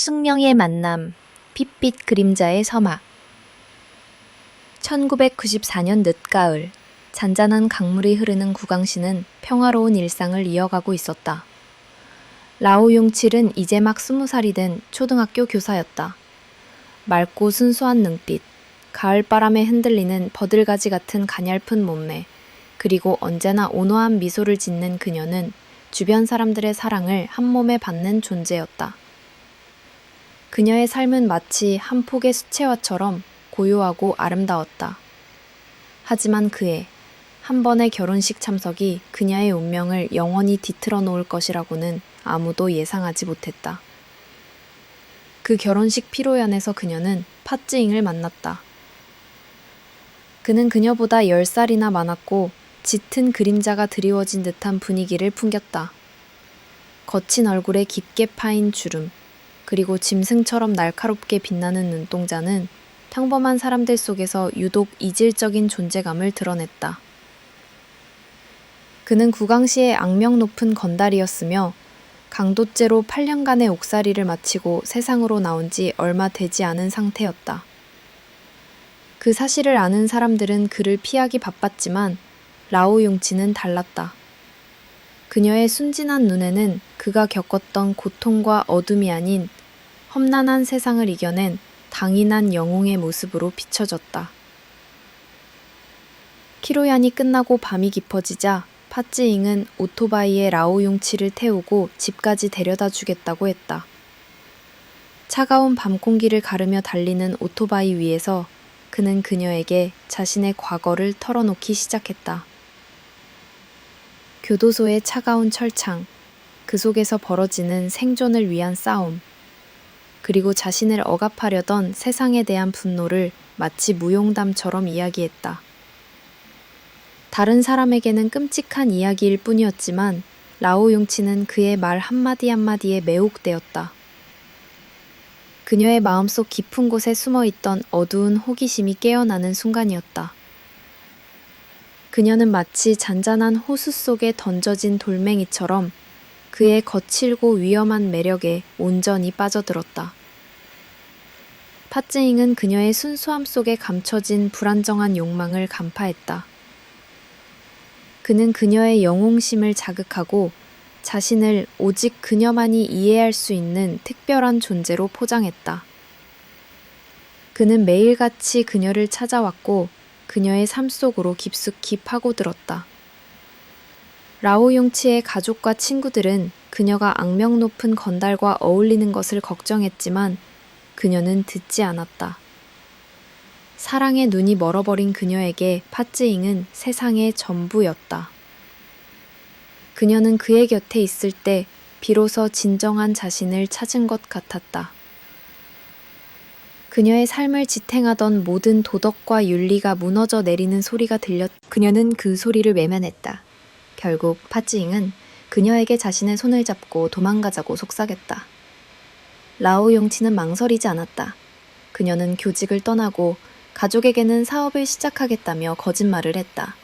숙명의 만남, 핏빛 그림자의 서막. 1994년 늦가을, 잔잔한 강물이 흐르는 구강시는 평화로운 일상을 이어가고 있었다. 라오용칠은 이제 막 20살이 된 초등학교 교사였다. 맑고 순수한 눈빛, 가을바람에 흔들리는 버들가지 같은 가냘픈 몸매, 그리고 언제나 온화한 미소를 짓는 그녀는 주변 사람들의 사랑을 한몸에 받는 존재였다. 그녀의 삶은 마치 한 폭의 수채화처럼 고요하고 아름다웠다. 하지만 그의 한 번의 결혼식 참석이 그녀의 운명을 영원히 뒤틀어 놓을 것이라고는 아무도 예상하지 못했다. 그 결혼식 피로연에서 그녀는 팟찌잉을 만났다. 그는 그녀보다 10살이나 많았고 짙은 그림자가 드리워진 듯한 분위기를 풍겼다. 거친 얼굴에 깊게 파인 주름, 그리고 짐승처럼 날카롭게 빛나는 눈동자는 평범한 사람들 속에서 유독 이질적인 존재감을 드러냈다. 그는 구강시의 악명 높은 건달이었으며 강도죄로 8년간의 옥살이를 마치고 세상으로 나온 지 얼마 되지 않은 상태였다. 그 사실을 아는 사람들은 그를 피하기 바빴지만 라오용치는 달랐다. 그녀의 순진한 눈에는 그가 겪었던 고통과 어둠이 아닌 험난한 세상을 이겨낸 당인한 영웅의 모습으로 비춰졌다. 키로얀이 끝나고 밤이 깊어지자 팟찌잉은 오토바이에 라오용치를 태우고 집까지 데려다 주겠다고 했다. 차가운 밤 공기를 가르며 달리는 오토바이 위에서 그는 그녀에게 자신의 과거를 털어놓기 시작했다. 교도소의 차가운 철창, 그 속에서 벌어지는 생존을 위한 싸움, 그리고 자신을 억압하려던 세상에 대한 분노를 마치 무용담처럼 이야기했다. 다른 사람에게는 끔찍한 이야기일 뿐이었지만 라오용치는 그의 말 한마디 한마디에 매혹되었다. 그녀의 마음속 깊은 곳에 숨어있던 어두운 호기심이 깨어나는 순간이었다. 그녀는 마치 잔잔한 호수 속에 던져진 돌멩이처럼 그의 거칠고 위험한 매력에 온전히 빠져들었다. 팟찌잉은 그녀의 순수함 속에 감춰진 불안정한 욕망을 간파했다. 그는 그녀의 영웅심을 자극하고 자신을 오직 그녀만이 이해할 수 있는 특별한 존재로 포장했다. 그는 매일같이 그녀를 찾아왔고 그녀의 삶 속으로 깊숙이 파고들었다. 라오용치의 가족과 친구들은 그녀가 악명 높은 건달과 어울리는 것을 걱정했지만 그녀는 듣지 않았다. 사랑의 눈이 멀어버린 그녀에게 팟찌잉은 세상의 전부였다. 그녀는 그의 곁에 있을 때 비로소 진정한 자신을 찾은 것 같았다. 그녀의 삶을 지탱하던 모든 도덕과 윤리가 무너져 내리는 소리가 그녀는 그 소리를 외면했다. 결국 팟찌잉은 그녀에게 자신의 손을 잡고 도망가자고 속삭였다. 라오용치는 망설이지 않았다. 그녀는 교직을 떠나고 가족에게는 사업을 시작하겠다며 거짓말을 했다.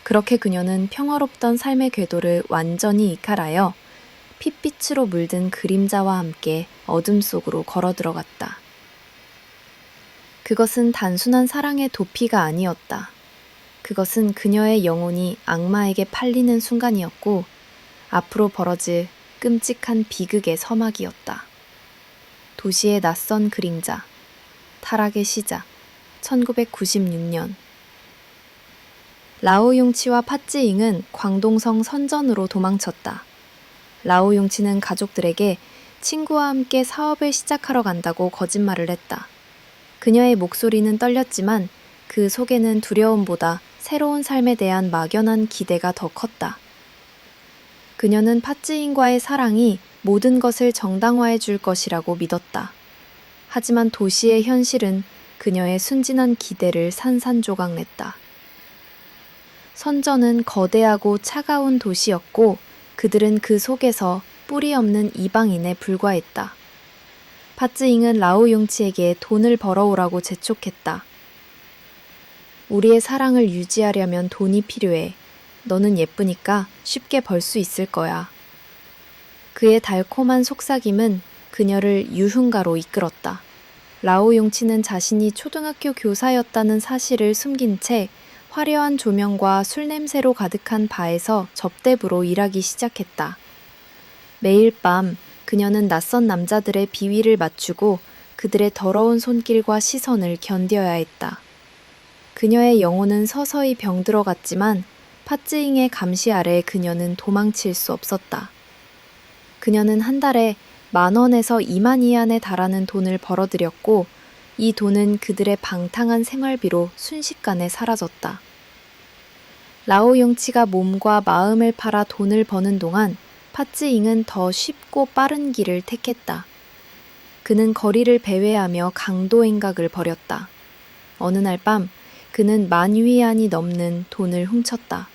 그렇게 그녀는 평화롭던 삶의 궤도를 완전히 이탈하여 핏빛으로 물든 그림자와 함께 어둠 속으로 걸어 들어갔다. 그것은 단순한 사랑의 도피가 아니었다. 그것은 그녀의 영혼이 악마에게 팔리는 순간이었고 앞으로 벌어질 끔찍한 비극의 서막이었다. 도시의 낯선 그림자, 타락의 시작, 1996년. 라오용치와 팟찌잉은 광동성 선전으로 도망쳤다. 라오용치는 가족들에게 친구와 함께 사업을 시작하러 간다고 거짓말을 했다. 그녀의 목소리는 떨렸지만 그 속에는 두려움보다 새로운 삶에 대한 막연한 기대가 더 컸다. 그녀는 팟찌잉과의 사랑이 모든 것을 정당화해 줄 것이라고 믿었다. 하지만 도시의 현실은 그녀의 순진한 기대를 산산조각냈다. 선전은 거대하고 차가운 도시였고 그들은 그 속에서 뿌리 없는 이방인에 불과했다. 팟찌잉은 라오용치에게 돈을 벌어오라고 재촉했다. 우리의 사랑을 유지하려면 돈이 필요해. 너는 예쁘니까 쉽게 벌 수 있을 거야. 그의 달콤한 속삭임은 그녀를 유흥가로 이끌었다. 라오용치는 자신이 초등학교 교사였다는 사실을 숨긴 채 화려한 조명과 술 냄새로 가득한 바에서 접대부로 일하기 시작했다. 매일 밤 그녀는 낯선 남자들의 비위를 맞추고 그들의 더러운 손길과 시선을 견뎌야 했다. 그녀의 영혼은 서서히 병들어갔지만 팟즈잉의 감시 아래 그녀는 도망칠 수 없었다. 그녀는 한 달에 10,000원에서 20,000위안에 달하는 돈을 벌어들였고 이 돈은 그들의 방탕한 생활비로 순식간에 사라졌다. 라오용치가 몸과 마음을 팔아 돈을 버는 동안 팟즈잉은 더 쉽고 빠른 길을 택했다. 그는 거리를 배회하며 강도 행각을 벌였다. 어느 날 밤 그는 10,000위안이 넘는 돈을 훔쳤다.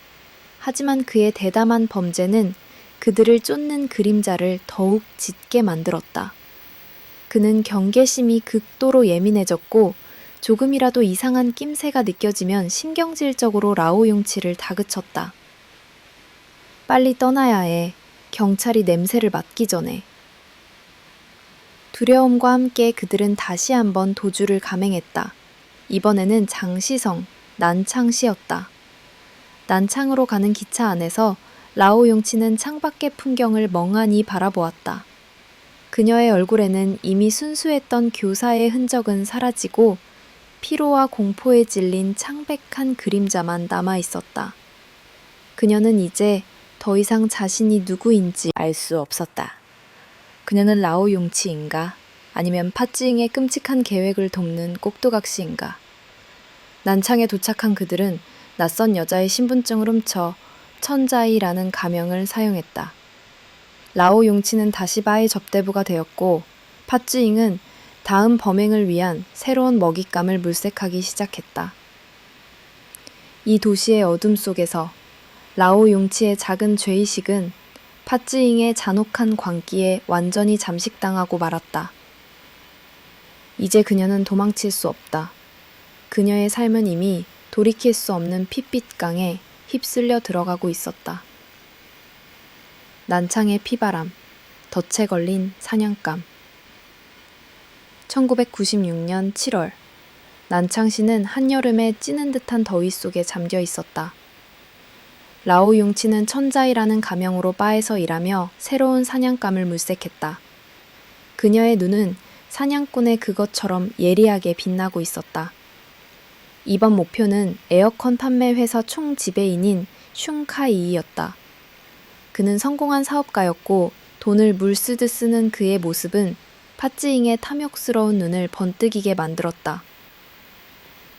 하지만 그의 대담한 범죄는 그들을 쫓는 그림자를 더욱 짙게 만들었다. 그는 경계심이 극도로 예민해졌고 조금이라도 이상한 낌새가 느껴지면 신경질적으로 라오용치를 다그쳤다. 빨리 떠나야 해. 경찰이 냄새를 맡기 전에. 두려움과 함께 그들은 다시 한번 도주를 감행했다. 이번에는 장시성, 난창시였다. 난창으로 가는 기차 안에서 라오용치는 창밖의 풍경을 멍하니 바라보았다. 그녀의 얼굴에는 이미 순수했던 교사의 흔적은 사라지고 피로와 공포에 질린 창백한 그림자만 남아있었다. 그녀는 이제 더 이상 자신이 누구인지 알 수 없었다. 그녀는 라오용치인가? 아니면 팟즈잉의 끔찍한 계획을 돕는 꼭두각시인가? 난창에 도착한 그들은 낯선 여자의 신분증을 훔쳐 천자이라는 가명을 사용했다. 라오용치는 다시 바의 접대부가 되었고 팟즈잉은 다음 범행을 위한 새로운 먹잇감을 물색하기 시작했다. 이 도시의 어둠 속에서 라오용치의 작은 죄의식은 팟즈잉의 잔혹한 광기에 완전히 잠식당하고 말았다. 이제 그녀는 도망칠 수 없다. 그녀의 삶은 이미 돌이킬 수 없는 핏빛강에 휩쓸려 들어가고 있었다. 난창의 피바람, 덫에 걸린 사냥감. 1996년 7월, 난창시는 한여름의 찌는 듯한 더위 속에 잠겨 있었다. 라오용치는 천자이라는 가명으로 바에서 일하며 새로운 사냥감을 물색했다. 그녀의 눈은 사냥꾼의 그것처럼 예리하게 빛나고 있었다. 이번 목표는 에어컨 판매 회사 총지배인인 슝카이이였다. 그는 성공한 사업가였고 돈을 물쓰듯 쓰는 그의 모습은 팟즈잉의 탐욕스러운 눈을 번뜩이게 만들었다.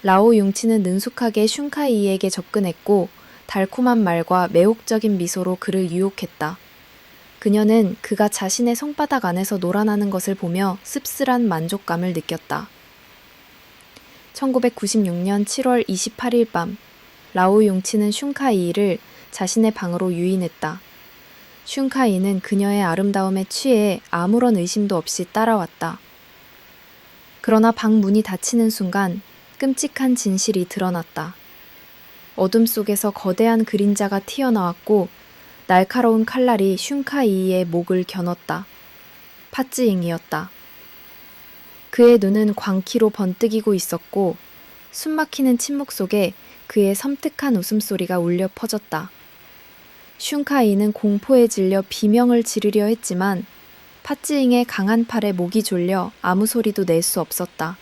라오용치는 능숙하게 슝카이에게 접근했고 달콤한 말과 매혹적인 미소로 그를 유혹했다. 그녀는 그가 자신의 손바닥 안에서 놀아나는 것을 보며 씁쓸한 만족감을 느꼈다. 1996년 7월 28일 밤, 라오용치는 슝카이를 자신의 방으로 유인했다. 슝카이는 그녀의 아름다움에 취해 아무런 의심도 없이 따라왔다. 그러나 방 문이 닫히는 순간 끔찍한 진실이 드러났다. 어둠 속에서 거대한 그림자가 튀어나왔고 날카로운 칼날이 슝카이의 목을 겨눴다. 팟즈잉이었다. 그의 눈은 광기로 번뜩이고 있었고 숨막히는 침묵 속에 그의 섬뜩한 웃음소리가 울려 퍼졌다. 슝카이는 공포에 질려 비명을 지르려 했지만 팟즈잉의 강한 팔에 목이 졸려 아무 소리도 낼 수 없었다.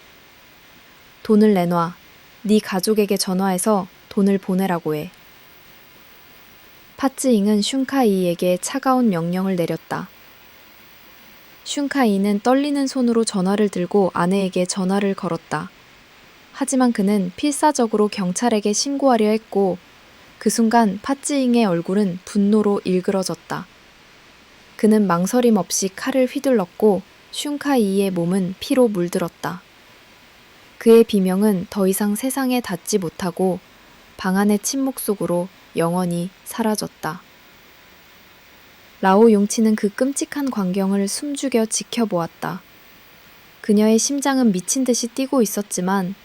돈을 내놔. 네 가족에게 전화해서 돈을 보내라고 해. 팟즈잉은 슝카이에게 차가운 명령을 내렸다. 슝카이는 떨리는 손으로 전화를 들고 아내에게 전화를 걸었다. 하지만 그는 필사적으로 경찰에게 신고하려 했고 그 순간 팟즈잉의 얼굴은 분노로 일그러졌다. 그는 망설임 없이 칼을 휘둘렀고 슝카이의 몸은 피로 물들었다. 그의 비명은 더 이상 세상에 닿지 못하고 방 안의 침묵 속으로 영원히 사라졌다. 라오용치는 그 끔찍한 광경을 숨죽여 지켜보았다. 그녀의 심장은 미친 듯이 뛰고 있었지만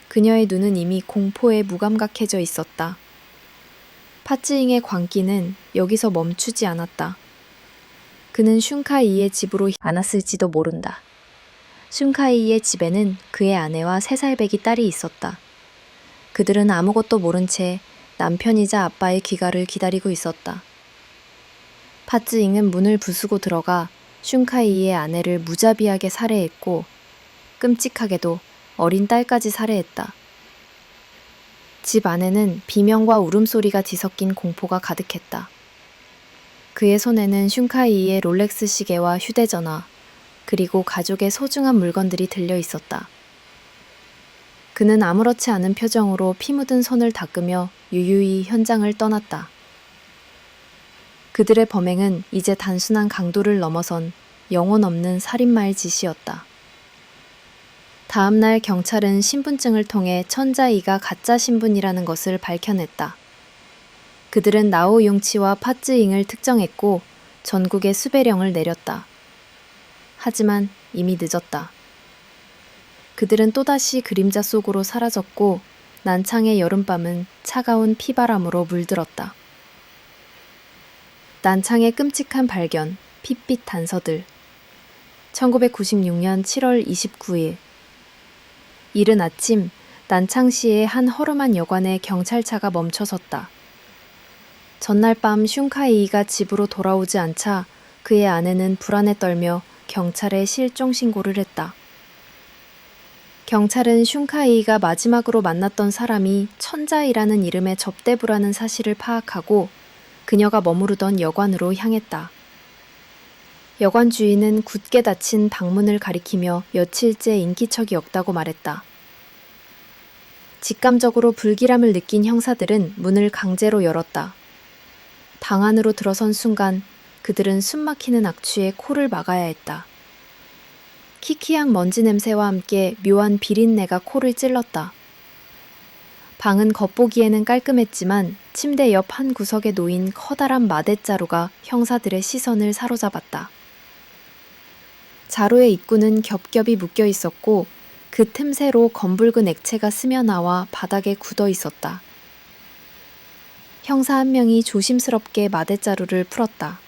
그녀의 눈은 이미 공포에 무감각해져 있었다. 팟즈잉의 광기는 여기서 멈추지 않았다. 그는 슌카이의 집으로 않았을지도 모른다. 슌카이의 집에는 그의 아내와 3살배기 딸이 있었다. 그들은 아무것도 모른 채 남편이자 아빠의 귀가를 기다리고 있었다. 파쯔잉은 문을 부수고 들어가 슌카이의 아내를 무자비하게 살해했고 끔찍하게도 어린 딸까지 살해했다. 집 안에는 비명과 울음소리가 뒤섞인 공포가 가득했다. 그의 손에는 슌카이의 롤렉스 시계와 휴대전화, 그리고 가족의 소중한 물건들이 들려 있었다. 그는 아무렇지 않은 표정으로 피 묻은 손을 닦으며 유유히 현장을 떠났다. 그들의 범행은 이제 단순한 강도를 넘어선 영혼 없는 살인마의 짓이었다. 다음 날 경찰은 신분증을 통해 천자이가 가짜 신분이라는 것을 밝혀냈다. 그들은 나오 용치와 파쯔잉을 특정했고 전국에 수배령을 내렸다. 하지만 이미 늦었다. 그들은 또다시 그림자 속으로 사라졌고 난창의 여름밤은 차가운 피바람으로 물들었다. 난창의 끔찍한 발견, 핏빛 단서들. 1996년 7월 29일. 이른 아침, 난창시의 한 허름한 여관에 경찰차가 멈춰섰다. 전날 밤 슌카이가 집으로 돌아오지 않자 그의 아내는 불안에 떨며 경찰에 실종 신고를 했다. 경찰은 슌카이가 마지막으로 만났던 사람이 천자이라는 이름의 접대부라는 사실을 파악하고 그녀가 머무르던 여관으로 향했다. 여관 주인은 굳게 닫힌 방문을 가리키며 며칠째 인기척이 없다고 말했다. 직감적으로 불길함을 느낀 형사들은 문을 강제로 열었다. 방 안으로 들어선 순간 그들은 숨막히는 악취에 코를 막아야 했다. 키키한 먼지 냄새와 함께 묘한 비린내가 코를 찔렀다. 방은 겉보기에는 깔끔했지만 침대 옆 한 구석에 놓인 커다란 마대자루가 형사들의 시선을 사로잡았다. 자루의 입구는 겹겹이 묶여 있었고 그 틈새로 검붉은 액체가 스며나와 바닥에 굳어 있었다. 형사 한 명이 조심스럽게 마대자루를 풀었다.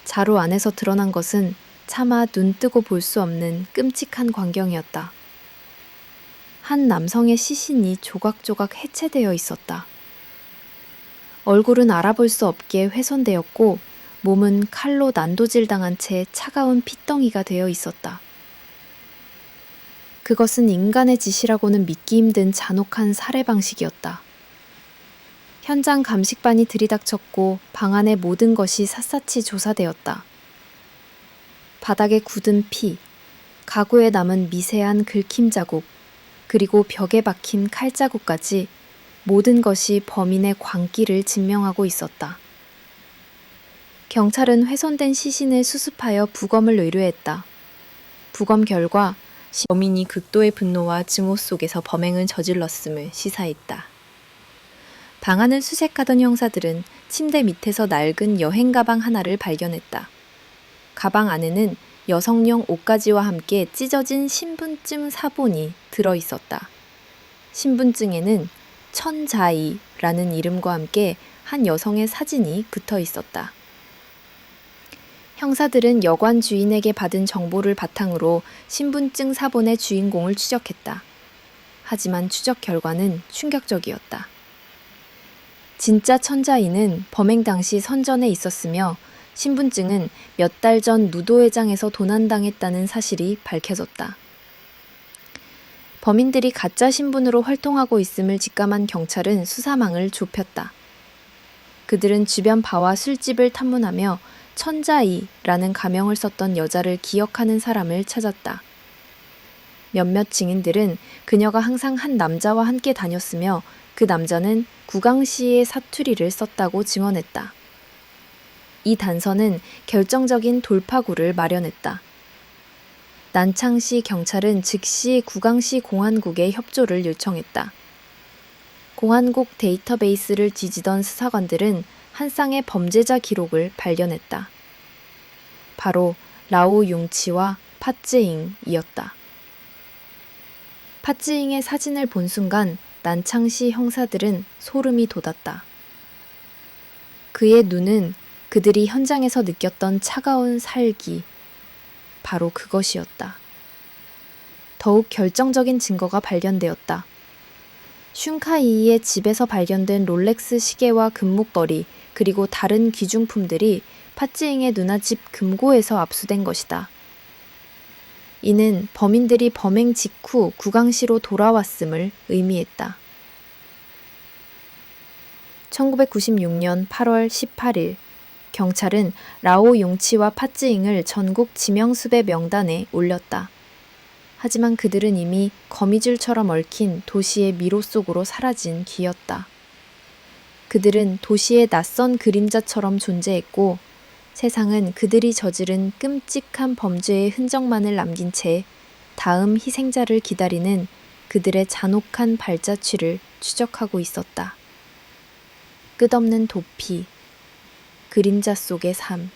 자루 안에서 드러난 것은 차마 눈 뜨고 볼 수 없는 끔찍한 광경이었다. 한 남성의 시신이 조각조각 해체되어 있었다. 얼굴은 알아볼 수 없게 훼손되었고 몸은 칼로 난도질당한 채 차가운 핏덩이가 되어 있었다. 그것은 인간의 짓이라고는 믿기 힘든 잔혹한 살해 방식이었다. 현장 감식반이 들이닥쳤고 방 안의 모든 것이 샅샅이 조사되었다. 바닥에 굳은 피, 가구에 남은 미세한 긁힘 자국, 그리고 벽에 박힌 칼자국까지 모든 것이 범인의 광기를 증명하고 있었다. 경찰은 훼손된 시신을 수습하여 부검을 의뢰했다. 부검 결과 범인이 극도의 분노와 증오 속에서 범행을 저질렀음을 시사했다. 방 안을 수색하던 형사들은 침대 밑에서 낡은 여행 가방 하나를 발견했다. 가방 안에는 여성용 옷가지와 함께 찢어진 신분증 사본이 들어있었다. 신분증에는 천자이라는 이름과 함께 한 여성의 사진이 붙어 있었다. 형사들은 여관 주인에게 받은 정보를 바탕으로 신분증 사본의 주인공을 추적했다. 하지만 추적 결과는 충격적이었다. 진짜 천자이는 범행 당시 선전에 있었으며 신분증은 몇 달 전 무도회장에서 도난당했다는 사실이 밝혀졌다. 범인들이 가짜 신분으로 활동하고 있음을 직감한 경찰은 수사망을 좁혔다. 그들은 주변 바와 술집을 탐문하며 천자이라는 가명을 썼던 여자를 기억하는 사람을 찾았다. 몇몇 증인들은 그녀가 항상 한 남자와 함께 다녔으며 그 남자는 구강시의 사투리를 썼다고 증언했다. 이 단서는 결정적인 돌파구를 마련했다. 난창시 경찰은 즉시 구강시 공안국에 협조를 요청했다. 공안국 데이터베이스를 뒤지던 수사관들은 한 쌍의 범죄자 기록을 발견했다. 바로 라오 용치와 파쯔잉이었다. 파쯔잉의 사진을 본 순간 난창시 형사들은 소름이 돋았다. 그의 눈은 그들이 현장에서 느꼈던 차가운 살기, 바로 그것이었다. 더욱 결정적인 증거가 발견되었다. 슌카이의 집에서 발견된 롤렉스 시계와 금목걸이 그리고 다른 귀중품들이 파찌잉의 누나 집 금고에서 압수된 것이다. 이는 범인들이 범행 직후 구강시로 돌아왔음을 의미했다. 1996년 8월 18일 경찰은 라오 용치와 파찌잉을 전국 지명수배 명단에 올렸다. 하지만 그들은 이미 거미줄처럼 얽힌 도시의 미로 속으로 사라진 귀였다. 그들은 도시의 낯선 그림자처럼 존재했고 세상은 그들이 저지른 끔찍한 범죄의 흔적만을 남긴 채 다음 희생자를 기다리는 그들의 잔혹한 발자취를 추적하고 있었다. 끝없는 도피, 그림자 속의 삶.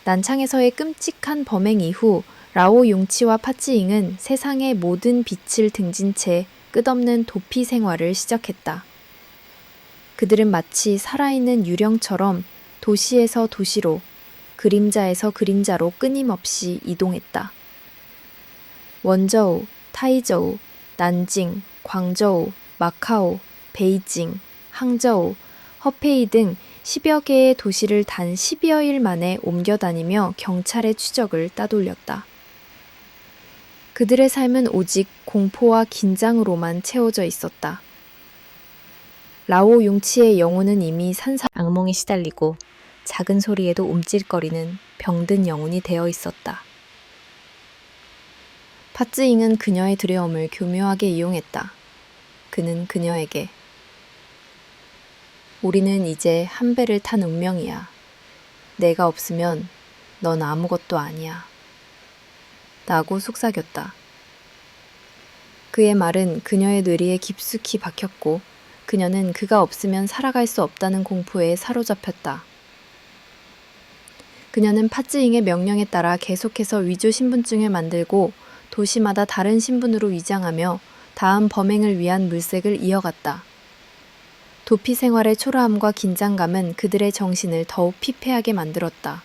난창에서의 끔찍한 범행 이후 라오 용치와 파찌잉은 세상의 모든 빛을 등진 채 끝없는 도피 생활을 시작했다. 그들은 마치 살아있는 유령처럼 도시에서 도시로, 그림자에서 그림자로 끊임없이 이동했다. 원저우, 타이저우, 난징, 광저우, 마카오, 베이징, 항저우, 허페이 등 10여 개의 도시를 단 10여일 만에 옮겨다니며 경찰의 추적을 따돌렸다. 그들의 삶은 오직 공포와 긴장으로만 채워져 있었다. 라오 용치의 영혼은 이미 악몽에 시달리고 작은 소리에도 움찔거리는 병든 영혼이 되어 있었다. 파쯔잉은 그녀의 두려움을 교묘하게 이용했다. 그는 그녀에게 우리는 이제 한 배를 탄 운명이야. 내가 없으면 넌 아무것도 아니야. 라고 속삭였다. 그의 말은 그녀의 뇌리에 깊숙이 박혔고 그녀는 그가 없으면 살아갈 수 없다는 공포에 사로잡혔다. 그녀는 파쯔잉의 명령에 따라 계속해서 위조 신분증을 만들고 도시마다 다른 신분으로 위장하며 다음 범행을 위한 물색을 이어갔다. 도피 생활의 초라함과 긴장감은 그들의 정신을 더욱 피폐하게 만들었다.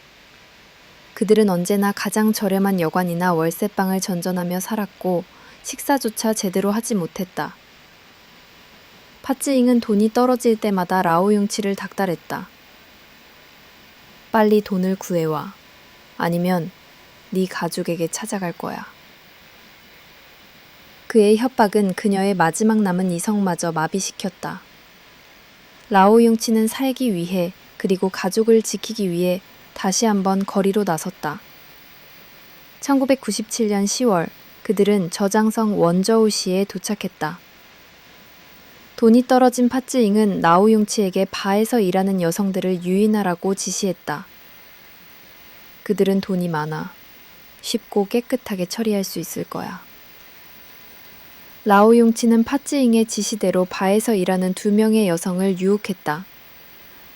그들은 언제나 가장 저렴한 여관이나 월세방을 전전하며 살았고 식사조차 제대로 하지 못했다. 파쯔잉은 돈이 떨어질 때마다 라오 용치를 닥달했다. 빨리 돈을 구해와. 아니면 네 가족에게 찾아갈 거야. 그의 협박은 그녀의 마지막 남은 이성마저 마비시켰다. 라오 용치는 살기 위해 그리고 가족을 지키기 위해 다시 한번 거리로 나섰다. 1997년 10월 그들은 저장성 원저우시에 도착했다. 돈이 떨어진 파쯔잉은 라오 용치에게 바에서 일하는 여성들을 유인하라고 지시했다. 그들은 돈이 많아 쉽고 깨끗하게 처리할 수 있을 거야. 라오 용치는 파쯔잉의 지시대로 바에서 일하는 2명의 여성을 유혹했다.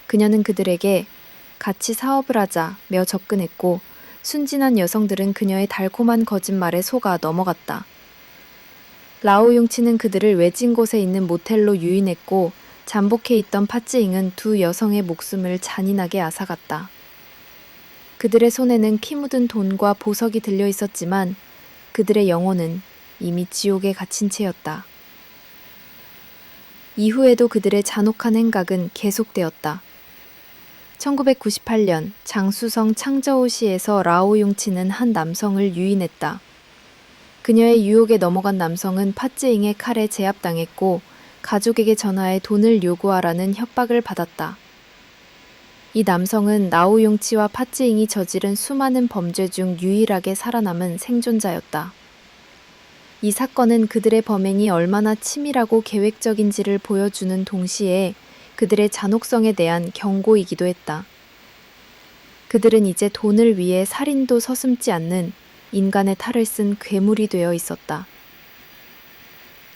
그녀는 그들에게 같이 사업을 하자며 접근했고 순진한 여성들은 그녀의 달콤한 거짓말에 속아 넘어갔다. 라오 용치는 그들을 외진 곳에 있는 모텔로 유인했고 잠복해 있던 파쯔잉은 2 여성의 목숨을 잔인하게 앗아갔다. 그들의 손에는 피 묻은 돈과 보석이 들려 있었지만 그들의 영혼은 이미 지옥에 갇힌 채였다. 이후에도 그들의 잔혹한 행각은 계속되었다. 1998년 장수성 창저우시에서 라오 용치는 한 남성을 유인했다. 그녀의 유혹에 넘어간 남성은 파쯔잉의 칼에 제압당했고 가족에게 전화해 돈을 요구하라는 협박을 받았다. 이 남성은 라오 용치와 파쯔잉이 저지른 수많은 범죄 중 유일하게 살아남은 생존자였다. 이 사건은 그들의 범행이 얼마나 치밀하고 계획적인지를 보여주는 동시에 그들의 잔혹성에 대한 경고이기도 했다. 그들은 이제 돈을 위해 살인도 서슴지 않는 인간의 탈을 쓴 괴물이 되어 있었다.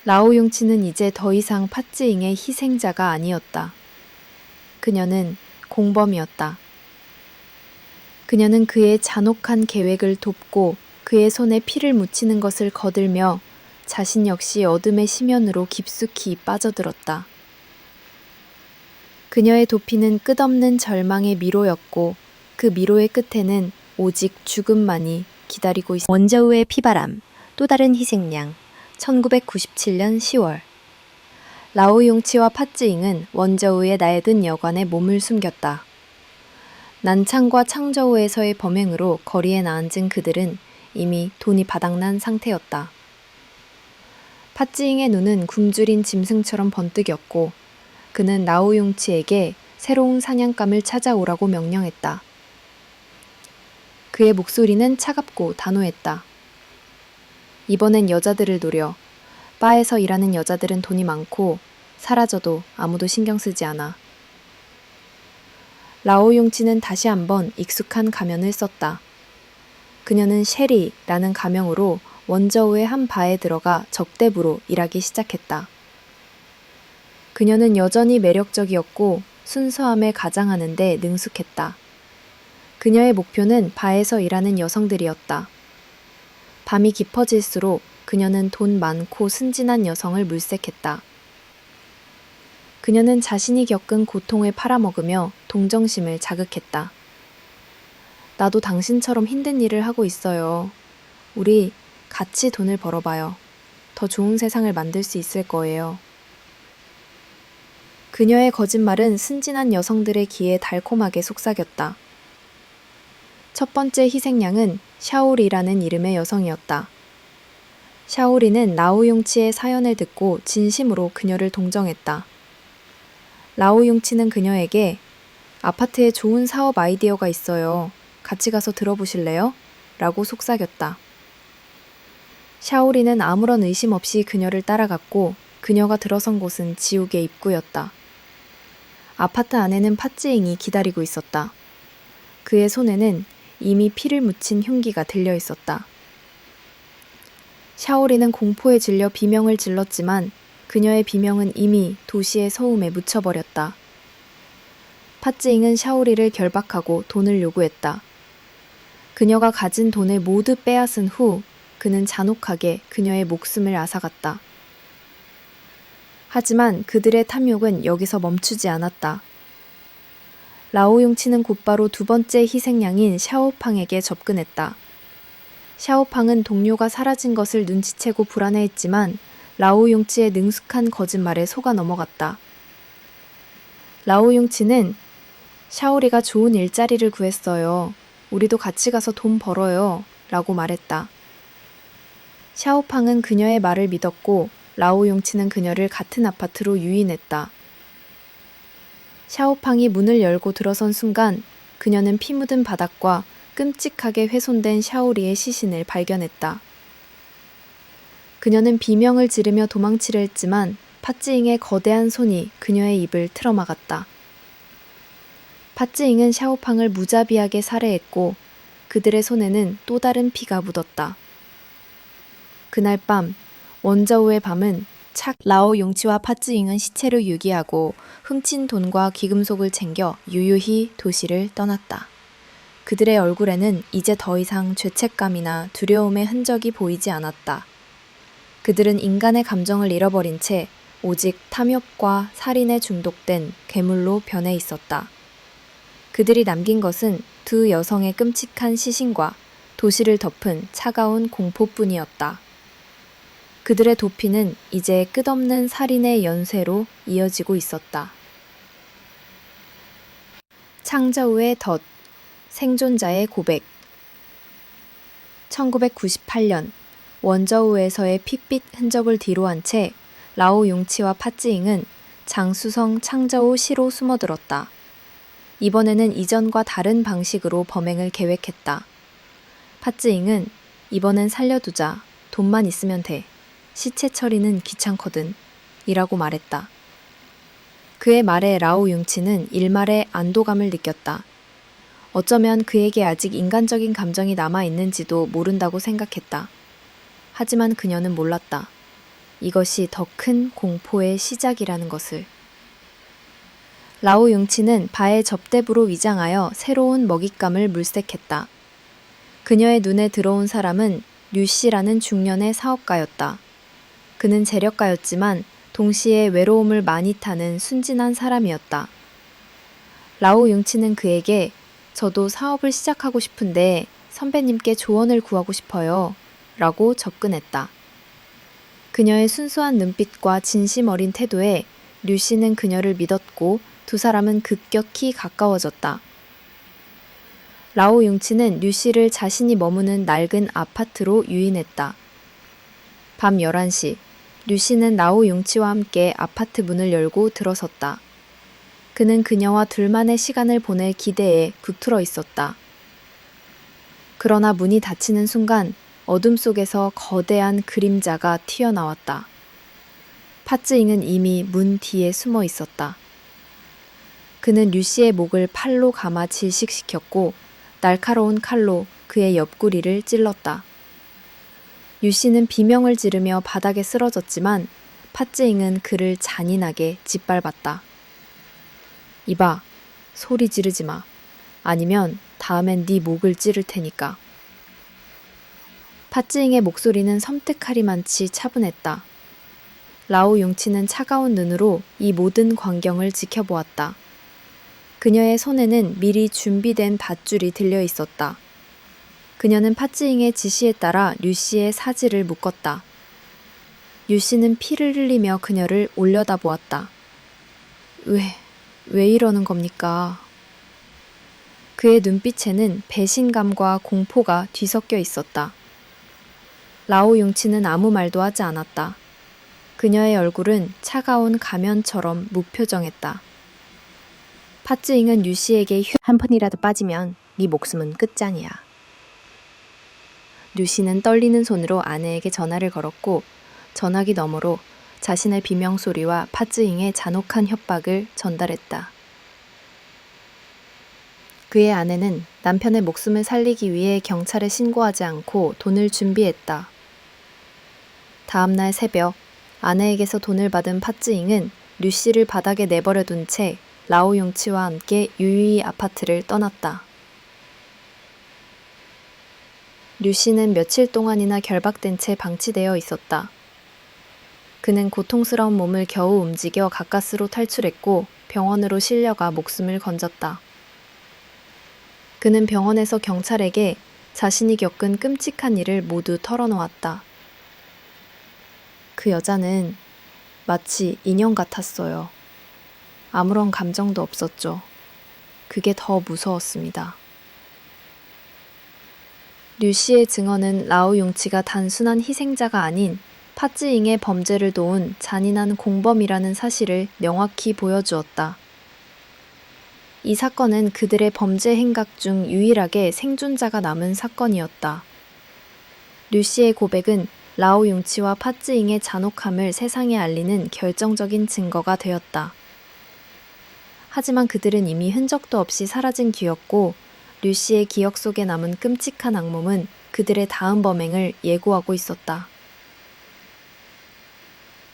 라오 용치는 이제 더 이상 파쯔잉의 희생자가 아니었다. 그녀는 공범이었다. 그녀는 그의 잔혹한 계획을 돕고 그의 손에 피를 묻히는 것을 거들며 자신 역시 어둠의 심연으로 깊숙이 빠져들었다. 그녀의 도피는 끝없는 절망의 미로였고 그 미로의 끝에는 오직 죽음만이 기다리고 있었다. 원저우의 피바람, 또 다른 희생양. 1997년 10월. 라오용치와 팥즈잉은 원저우의 낡은 여관에 몸을 숨겼다. 난창과 창저우에서의 범행으로 거리에 나앉은 그들은 이미 돈이 바닥난 상태였다. 팥즈잉의 눈은 굶주린 짐승처럼 번뜩였고 그는 라오용치에게 새로운 사냥감을 찾아오라고 명령했다. 그의 목소리는 차갑고 단호했다. 이번엔 여자들을 노려. 바에서 일하는 여자들은 돈이 많고 사라져도 아무도 신경 쓰지 않아. 라오용치는 다시 한번 익숙한 가면을 썼다. 그녀는 셰리라는 가명으로 원저우의 한 바에 들어가 적대부로 일하기 시작했다. 그녀는 여전히 매력적이었고 순수함에 가장하는데 능숙했다. 그녀의 목표는 바에서 일하는 여성들이었다. 밤이 깊어질수록 그녀는 돈 많고 순진한 여성을 물색했다. 그녀는 자신이 겪은 고통을 팔아먹으며 동정심을 자극했다. 나도 당신처럼 힘든 일을 하고 있어요. 우리 같이 돈을 벌어봐요. 더 좋은 세상을 만들 수 있을 거예요. 그녀의 거짓말은 순진한 여성들의 귀에 달콤하게 속삭였다. 첫 번째 희생양은 샤오리라는 이름의 여성이었다. 샤오리는 라오용치의 사연을 듣고 진심으로 그녀를 동정했다. 라오용치는 그녀에게 아파트에 좋은 사업 아이디어가 있어요. 같이 가서 들어보실래요? 라고 속삭였다. 샤오리는 아무런 의심 없이 그녀를 따라갔고 그녀가 들어선 곳은 지옥의 입구였다. 아파트 안에는 팥즈잉이 기다리고 있었다. 그의 손에는 이미 피를 묻힌 흉기가 들려 있었다. 샤오리는 공포에 질려 비명을 질렀지만 그녀의 비명은 이미 도시의 소음에 묻혀버렸다. 팥즈잉은 샤오리를 결박하고 돈을 요구했다. 그녀가 가진 돈을 모두 빼앗은 후 그는 잔혹하게 그녀의 목숨을 앗아갔다. 하지만 그들의 탐욕은 여기서 멈추지 않았다. 라오용치는 곧바로 두 번째 희생양인 샤오팡에게 접근했다. 샤오팡은 동료가 사라진 것을 눈치채고 불안해했지만 라오용치의 능숙한 거짓말에 속아 넘어갔다. 라오용치는 샤오리가 좋은 일자리를 구했어요. 우리도 같이 가서 돈 벌어요. 라고 말했다. 샤오팡은 그녀의 말을 믿었고 라오용치는 그녀를 같은 아파트로 유인했다. 샤오팡이 문을 열고 들어선 순간 그녀는 피 묻은 바닥과 끔찍하게 훼손된 샤오리의 시신을 발견했다. 그녀는 비명을 지르며 도망치려 했지만 팥즈잉의 거대한 손이 그녀의 입을 틀어막았다. 팥즈잉은 샤오팡을 무자비하게 살해했고 그들의 손에는 또 다른 피가 묻었다. 그날 밤 원저우의 밤은 라오용치와 팥즈잉은 시체를 유기하고 훔친 돈과 귀금속을 챙겨 유유히 도시를 떠났다. 그들의 얼굴에는 이제 더 이상 죄책감이나 두려움의 흔적이 보이지 않았다. 그들은 인간의 감정을 잃어버린 채 오직 탐욕과 살인에 중독된 괴물로 변해 있었다. 그들이 남긴 것은 두 여성의 끔찍한 시신과 도시를 덮은 차가운 공포뿐이었다. 그들의 도피는 이제 끝없는 살인의 연쇄로 이어지고 있었다. 창저우의 덫, 생존자의 고백. 1998년 원저우에서의 핏빛 흔적을 뒤로한 채 라오용치와 팥즈잉은 장수성 창저우 시로 숨어들었다. 이번에는 이전과 다른 방식으로 범행을 계획했다. 팥즈잉은 이번엔 살려두자. 돈만 있으면 돼. 시체 처리는 귀찮거든. 이라고 말했다. 그의 말에 라오용치는 일말의 안도감을 느꼈다. 어쩌면 그에게 아직 인간적인 감정이 남아있는지도 모른다고 생각했다. 하지만 그녀는 몰랐다. 이것이 더 큰 공포의 시작이라는 것을. 라오용치는 바의 접대부로 위장하여 새로운 먹잇감을 물색했다. 그녀의 눈에 들어온 사람은 류씨라는 중년의 사업가였다. 그는 재력가였지만 동시에 외로움을 많이 타는 순진한 사람이었다. 라오 융치는 그에게 저도 사업을 시작하고 싶은데 선배님께 조언을 구하고 싶어요. 라고 접근했다. 그녀의 순수한 눈빛과 진심 어린 태도에 류 씨는 그녀를 믿었고 두 사람은 급격히 가까워졌다. 라오 융치는 류 씨를 자신이 머무는 낡은 아파트로 유인했다. 밤 11시, 류 씨는 라오 융치와 함께 아파트 문을 열고 들어섰다. 그는 그녀와 둘만의 시간을 보낼 기대에 구틀어 있었다. 그러나 문이 닫히는 순간 어둠 속에서 거대한 그림자가 튀어나왔다. 파쯔잉은 이미 문 뒤에 숨어 있었다. 그는 류 씨의 목을 팔로 감아 질식시켰고 날카로운 칼로 그의 옆구리를 찔렀다. 류 씨는 비명을 지르며 바닥에 쓰러졌지만 파쯔잉은 그를 잔인하게 짓밟았다. 이봐, 소리 지르지 마. 아니면 다음엔 네 목을 찌를 테니까. 파쯔잉의 목소리는 섬뜩하리만치 차분했다. 라오 융치는 차가운 눈으로 이 모든 광경을 지켜보았다. 그녀의 손에는 미리 준비된 밧줄이 들려 있었다. 그녀는 파쯔잉의 지시에 따라 류 씨의 사지를 묶었다. 류 씨는 피를 흘리며 그녀를 올려다보았다. 왜 이러는 겁니까? 그의 눈빛에는 배신감과 공포가 뒤섞여 있었다. 라오 융치는 아무 말도 하지 않았다. 그녀의 얼굴은 차가운 가면처럼 무표정했다. 파쯔잉은 류 씨에게 한 푼이라도 빠지면 네 목숨은 끝장이야. 류 씨는 떨리는 손으로 아내에게 전화를 걸었고 전화기 너머로 자신의 비명소리와 파쯔잉의 잔혹한 협박을 전달했다. 그의 아내는 남편의 목숨을 살리기 위해 경찰에 신고하지 않고 돈을 준비했다. 다음날 새벽 아내에게서 돈을 받은 파쯔잉은 류 씨를 바닥에 내버려 둔 채 라오 융치와 함께 유유히 아파트를 떠났다. 류 씨는 며칠 동안이나 결박된 채 방치되어 있었다. 그는 고통스러운 몸을 겨우 움직여 가까스로 탈출했고 병원으로 실려가 목숨을 건졌다. 그는 병원에서 경찰에게 자신이 겪은 끔찍한 일을 모두 털어놓았다. 그 여자는 마치 인형 같았어요. 아무런 감정도 없었죠. 그게 더 무서웠습니다. 류 씨의 증언은 라오 융치가 단순한 희생자가 아닌 파쯔잉의 범죄를 도운 잔인한 공범이라는 사실을 명확히 보여주었다. 이 사건은 그들의 범죄 행각 중 유일하게 생존자가 남은 사건이었다. 류 씨의 고백은 라오 융치와 파쯔잉의 잔혹함을 세상에 알리는 결정적인 증거가 되었다. 하지만 그들은 이미 흔적도 없이 사라진 뒤였고 류 씨의 기억 속에 남은 끔찍한 악몽은 그들의 다음 범행을 예고하고 있었다.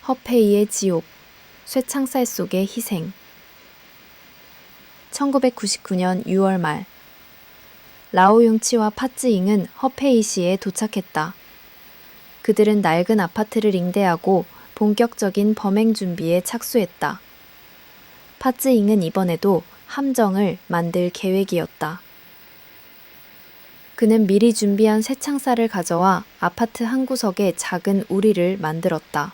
허페이의 지옥, 쇠창살 속의 희생. 1999년 6월 말, 라오 융치와 파쯔잉은 허페이시에 도착했다. 그들은 낡은 아파트를 임대하고 본격적인 범행 준비에 착수했다. 파쯔잉은 이번에도 함정을 만들 계획이었다. 그는 미리 준비한 쇠창살을 가져와 아파트 한 구석에 작은 우리를 만들었다.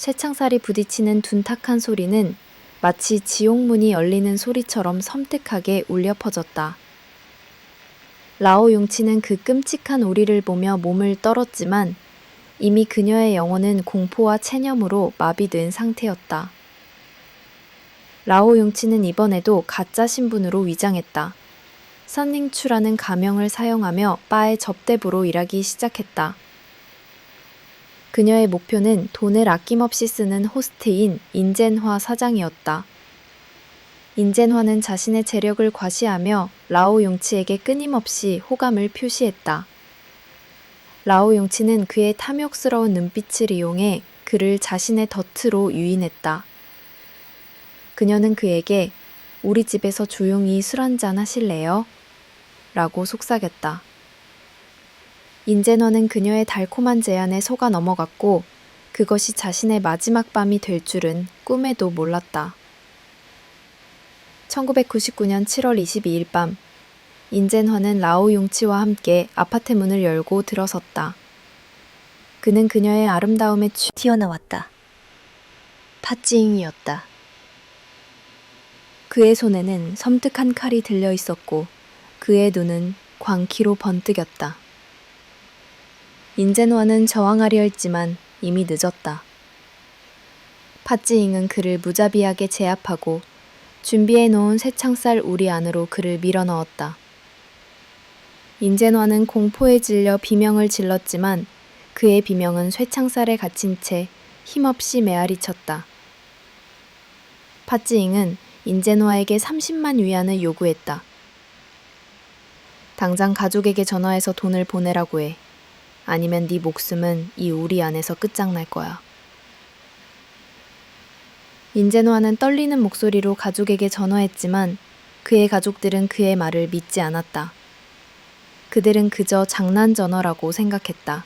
쇠창살이 부딪히는 둔탁한 소리는 마치 지옥문이 열리는 소리처럼 섬뜩하게 울려 퍼졌다. 라오 융치는 그 끔찍한 우리를 보며 몸을 떨었지만 이미 그녀의 영혼은 공포와 체념으로 마비된 상태였다. 라오 융치는 이번에도 가짜 신분으로 위장했다. 선닝추라는 가명을 사용하며 바의 접대부로 일하기 시작했다. 그녀의 목표는 돈을 아낌없이 쓰는 호스트인 인젠화 사장이었다. 인젠화는 자신의 재력을 과시하며 라오 융치에게 끊임없이 호감을 표시했다. 라오 융치는 그의 탐욕스러운 눈빛을 이용해 그를 자신의 덫으로 유인했다. 그녀는 그에게 우리 집에서 조용히 술 한잔 하실래요? 라고 속삭였다. 인젠화는 그녀의 달콤한 제안에 속아 넘어갔고 그것이 자신의 마지막 밤이 될 줄은 꿈에도 몰랐다. 1999년 7월 22일 밤, 인젠화는 라오 용치와 함께 아파트 문을 열고 들어섰다. 그는 그녀의 아름다움에 튀어나왔다. 팥지잉이었다. 그의 손에는 섬뜩한 칼이 들려 있었고 그의 눈은 광기로 번뜩였다. 인젠화는 저항하려 했지만 이미 늦었다. 팥지잉은 그를 무자비하게 제압하고 준비해놓은 쇠창살 우리 안으로 그를 밀어넣었다. 인젠화는 공포에 질려 비명을 질렀지만 그의 비명은 쇠창살에 갇힌 채 힘없이 메아리쳤다. 팥지잉은 인젠화에게 30만 위안을 요구했다. 당장 가족에게 전화해서 돈을 보내라고 해. 아니면 네 목숨은 이 우리 안에서 끝장날 거야. 인젠화는 떨리는 목소리로 가족에게 전화했지만 그의 가족들은 그의 말을 믿지 않았다. 그들은 그저 장난 전화라고 생각했다.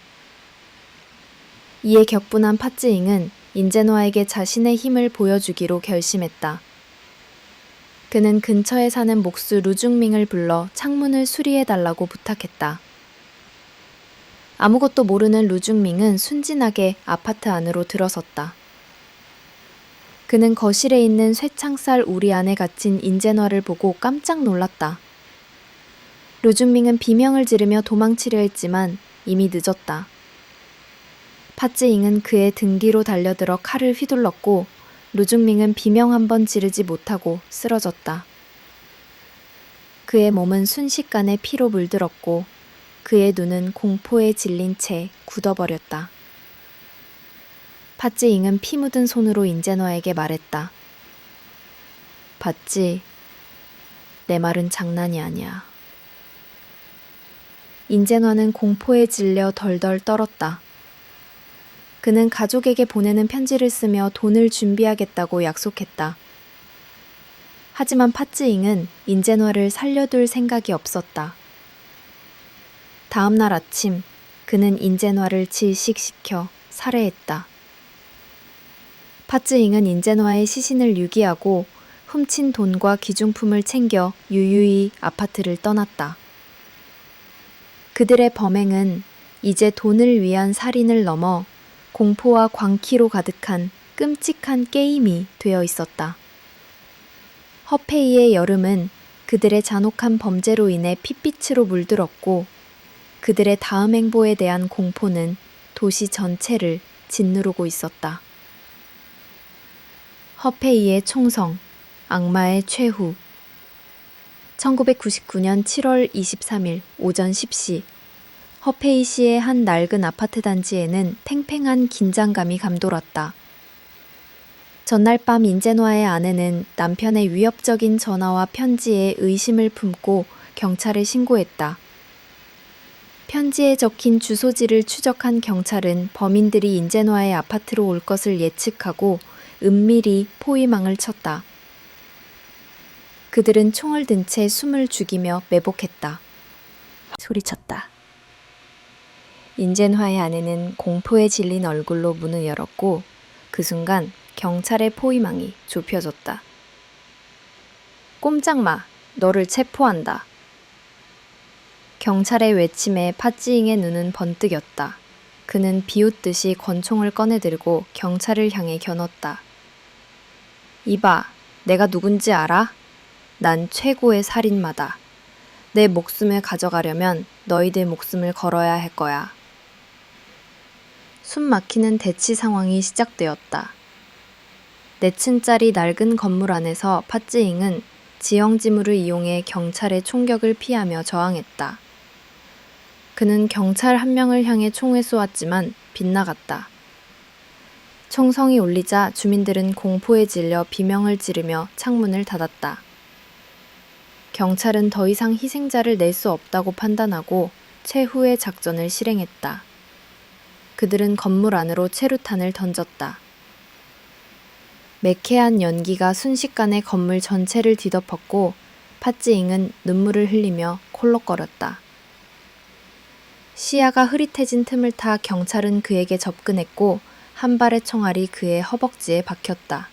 이에 격분한 팥지잉은 인젠화에게 자신의 힘을 보여주기로 결심했다. 그는 근처에 사는 목수 루중밍을 불러 창문을 수리해달라고 부탁했다. 아무것도 모르는 루중밍은 순진하게 아파트 안으로 들어섰다. 그는 거실에 있는 쇠창살 우리 안에 갇힌 인젠화를 보고 깜짝 놀랐다. 루중밍은 비명을 지르며 도망치려 했지만 이미 늦었다. 팥지잉은 그의 등 뒤로 달려들어 칼을 휘둘렀고 루중밍은 비명 한 번 지르지 못하고 쓰러졌다. 그의 몸은 순식간에 피로 물들었고 그의 눈은 공포에 질린 채 굳어버렸다. 팥지잉은 피 묻은 손으로 인젠화에게 말했다. 봤지? 내 말은 장난이 아니야. 인젠화는 공포에 질려 덜덜 떨었다. 그는 가족에게 보내는 편지를 쓰며 돈을 준비하겠다고 약속했다. 하지만 팥지잉은 인젠화를 살려둘 생각이 없었다. 다음 날 아침, 그는 인젠화를 질식시켜 살해했다. 팥지잉은 인젠화의 시신을 유기하고 훔친 돈과 기중품을 챙겨 유유히 아파트를 떠났다. 그들의 범행은 이제 돈을 위한 살인을 넘어 공포와 광기로 가득한 끔찍한 게임이 되어 있었다. 허페이의 여름은 그들의 잔혹한 범죄로 인해 핏빛으로 물들었고 그들의 다음 행보에 대한 공포는 도시 전체를 짓누르고 있었다. 허페이의 총성, 악마의 최후. 1999년 7월 23일 오전 10시 허페이시의 한 낡은 아파트 단지에는 팽팽한 긴장감이 감돌았다. 전날 밤 인젠화의 아내는 남편의 위협적인 전화와 편지에 의심을 품고 경찰에 신고했다. 편지에 적힌 주소지를 추적한 경찰은 범인들이 인젠화의 아파트로 올 것을 예측하고 은밀히 포위망을 쳤다. 그들은 총을 든 채 숨을 죽이며 매복했다. 소리쳤다. 인젠화의 아내는 공포에 질린 얼굴로 문을 열었고 그 순간 경찰의 포위망이 좁혀졌다. 꼼짝 마! 너를 체포한다. 경찰의 외침에 팥지잉의 눈은 번뜩였다. 그는 비웃듯이 권총을 꺼내들고 경찰을 향해 겨눴다. 이봐, 내가 누군지 알아? 난 최고의 살인마다. 내 목숨을 가져가려면 너희들 목숨을 걸어야 할 거야. 숨 막히는 대치 상황이 시작되었다. 4층짜리 낡은 건물 안에서 팥지잉은 지형지물을 이용해 경찰의 총격을 피하며 저항했다. 그는 경찰 한 명을 향해 총을 쏘았지만 빗나갔다. 총성이 울리자 주민들은 공포에 질려 비명을 지르며 창문을 닫았다. 경찰은 더 이상 희생자를 낼 수 없다고 판단하고 최후의 작전을 실행했다. 그들은 건물 안으로 최루탄을 던졌다. 매캐한 연기가 순식간에 건물 전체를 뒤덮었고 팥지잉은 눈물을 흘리며 콜록거렸다. 시야가 흐릿해진 틈을 타 경찰은 그에게 접근했고 한 발의 총알이 그의 허벅지에 박혔다.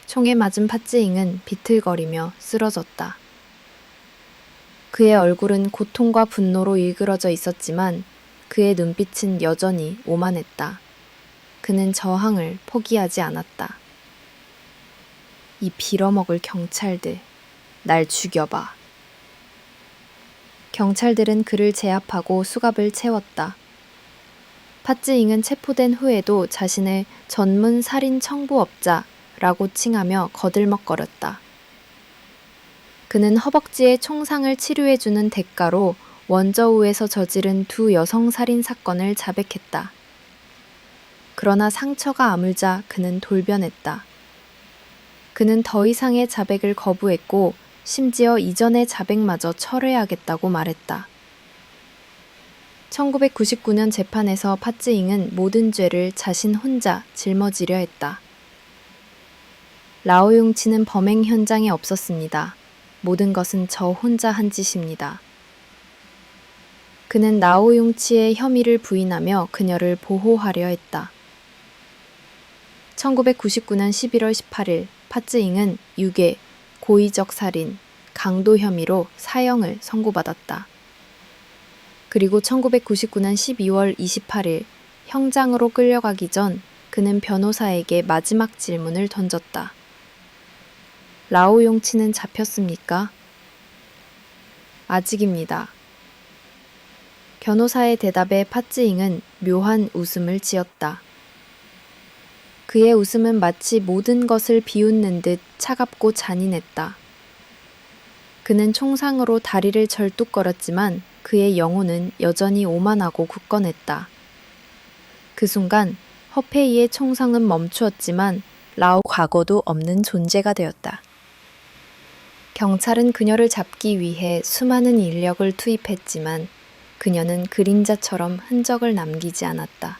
총에 맞은 팥지잉은 비틀거리며 쓰러졌다. 그의 얼굴은 고통과 분노로 일그러져 있었지만 그의 눈빛은 여전히 오만했다. 그는 저항을 포기하지 않았다. 이 빌어먹을 경찰들, 날 죽여봐. 경찰들은 그를 제압하고 수갑을 채웠다. 팥지잉은 체포된 후에도 자신을 전문 살인 청부업자라고 칭하며 거들먹거렸다. 그는 허벅지에 총상을 치료해주는 대가로 원저우에서 저지른 2 여성 살인 사건을 자백했다. 그러나 상처가 아물자 그는 돌변했다. 그는 더 이상의 자백을 거부했고 심지어 이전의 자백마저 철회하겠다고 말했다. 1999년 재판에서 팥지잉은 모든 죄를 자신 혼자 짊어지려 했다. 라오용치는 범행 현장에 없었습니다. 모든 것은 저 혼자 한 짓입니다. 그는 라오용치의 혐의를 부인하며 그녀를 보호하려 했다. 1999년 11월 18일 팥지잉은 유괴, 고의적 살인, 강도 혐의로 사형을 선고받았다. 그리고 1999년 12월 28일 형장으로 끌려가기 전 그는 변호사에게 마지막 질문을 던졌다. 라오용치는 잡혔습니까? 아직입니다. 변호사의 대답에 팥지잉은 묘한 웃음을 지었다. 그의 웃음은 마치 모든 것을 비웃는 듯 차갑고 잔인했다. 그는 총상으로 다리를 절뚝거렸지만 그의 영혼은 여전히 오만하고 굳건했다. 그 순간 허페이의 총상은 멈추었지만 라오 과거도 없는 존재가 되었다. 경찰은 그녀를 잡기 위해 수많은 인력을 투입했지만 그녀는 그림자처럼 흔적을 남기지 않았다.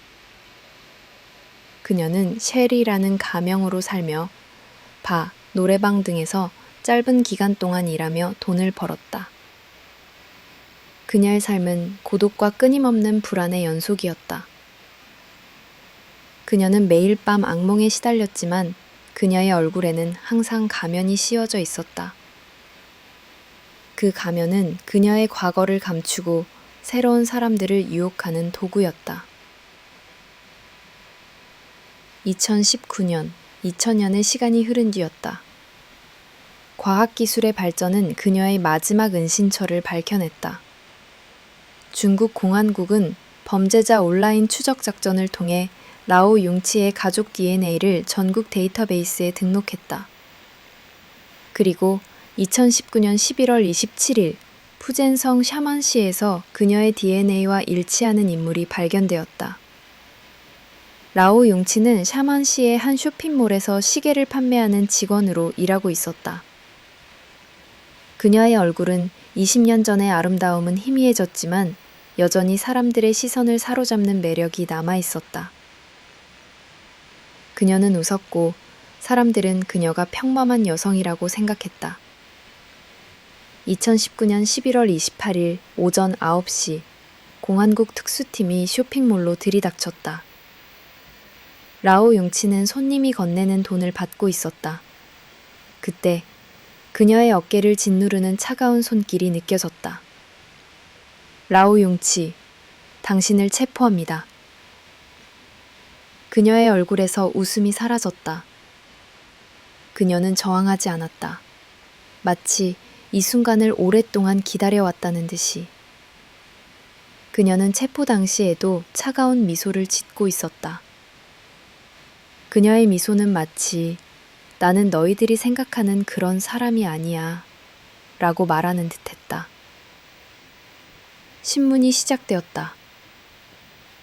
그녀는 셰리라는 가명으로 살며 바, 노래방 등에서 짧은 기간 동안 일하며 돈을 벌었다. 그녀의 삶은 고독과 끊임없는 불안의 연속이었다. 그녀는 매일 밤 악몽에 시달렸지만 그녀의 얼굴에는 항상 가면이 씌워져 있었다. 그 가면은 그녀의 과거를 감추고 새로운 사람들을 유혹하는 도구였다. 2019년, 2000년의 시간이 흐른 뒤였다. 과학기술의 발전은 그녀의 마지막 은신처를 밝혀냈다. 중국 공안국은 범죄자 온라인 추적 작전을 통해 라오 융치의 가족 DNA를 전국 데이터베이스에 등록했다. 그리고 2019년 11월 27일 푸젠성 샤먼시에서 그녀의 DNA와 일치하는 인물이 발견되었다. 라오 융치는 샤먼시의 한 쇼핑몰에서 시계를 판매하는 직원으로 일하고 있었다. 그녀의 얼굴은 20년 전의 아름다움은 희미해졌지만 여전히 사람들의 시선을 사로잡는 매력이 남아있었다. 그녀는 웃었고 사람들은 그녀가 평범한 여성이라고 생각했다. 2019년 11월 28일 오전 9시 공안국 특수팀이 쇼핑몰로 들이닥쳤다. 라오 융치는 손님이 건네는 돈을 받고 있었다. 그때 그녀의 어깨를 짓누르는 차가운 손길이 느껴졌다. 라오 융치, 당신을 체포합니다. 그녀의 얼굴에서 웃음이 사라졌다. 그녀는 저항하지 않았다. 마치 이 순간을 오랫동안 기다려왔다는 듯이. 그녀는 체포 당시에도 차가운 미소를 짓고 있었다. 그녀의 미소는 마치 나는 너희들이 생각하는 그런 사람이 아니야 라고 말하는 듯했다. 신문이 시작되었다.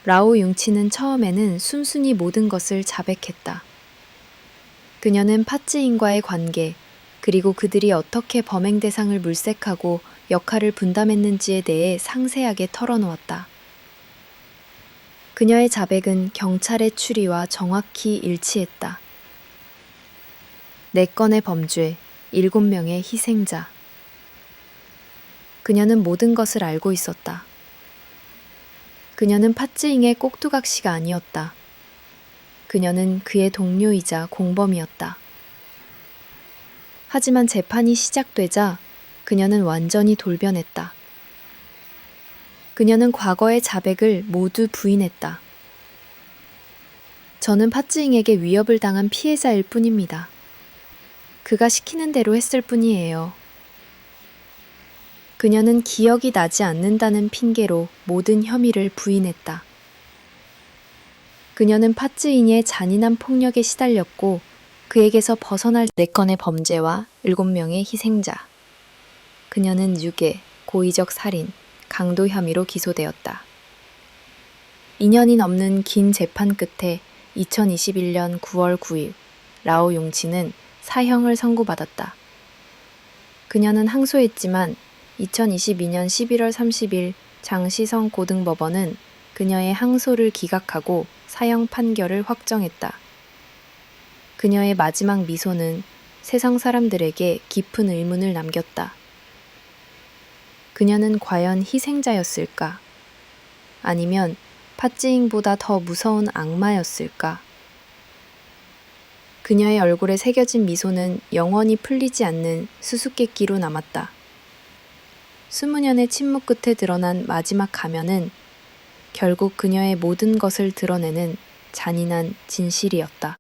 라오 융치는 처음에는 순순히 모든 것을 자백했다. 그녀는 팥지잉과의 관계, 그리고 그들이 어떻게 범행 대상을 물색하고 역할을 분담했는지에 대해 상세하게 털어놓았다. 그녀의 자백은 경찰의 추리와 정확히 일치했다. 4건의 범죄, 7명의 희생자. 그녀는 모든 것을 알고 있었다. 그녀는 팥지잉의 꼭두각시가 아니었다. 그녀는 그의 동료이자 공범이었다. 하지만 재판이 시작되자 그녀는 완전히 돌변했다. 그녀는 과거의 자백을 모두 부인했다. 저는 파츠잉에게 위협을 당한 피해자일 뿐입니다. 그가 시키는 대로 했을 뿐이에요. 그녀는 기억이 나지 않는다는 핑계로 모든 혐의를 부인했다. 그녀는 파츠잉의 잔인한 폭력에 시달렸고 그에게서 벗어날 4건의 범죄와 7명의 희생자. 그녀는 유괴, 고의적 살인, 강도 혐의로 기소되었다. 2년이 넘는 긴 재판 끝에 2021년 9월 9일 라오 용치는 사형을 선고받았다. 그녀는 항소했지만 2022년 11월 30일 장시성 고등법원은 그녀의 항소를 기각하고 사형 판결을 확정했다. 그녀의 마지막 미소는 세상 사람들에게 깊은 의문을 남겼다. 그녀는 과연 희생자였을까? 아니면 파츠잉보다 더 무서운 악마였을까? 그녀의 얼굴에 새겨진 미소는 영원히 풀리지 않는 수수께끼로 남았다. 20년의 침묵 끝에 드러난 마지막 가면은 결국 그녀의 모든 것을 드러내는 잔인한 진실이었다.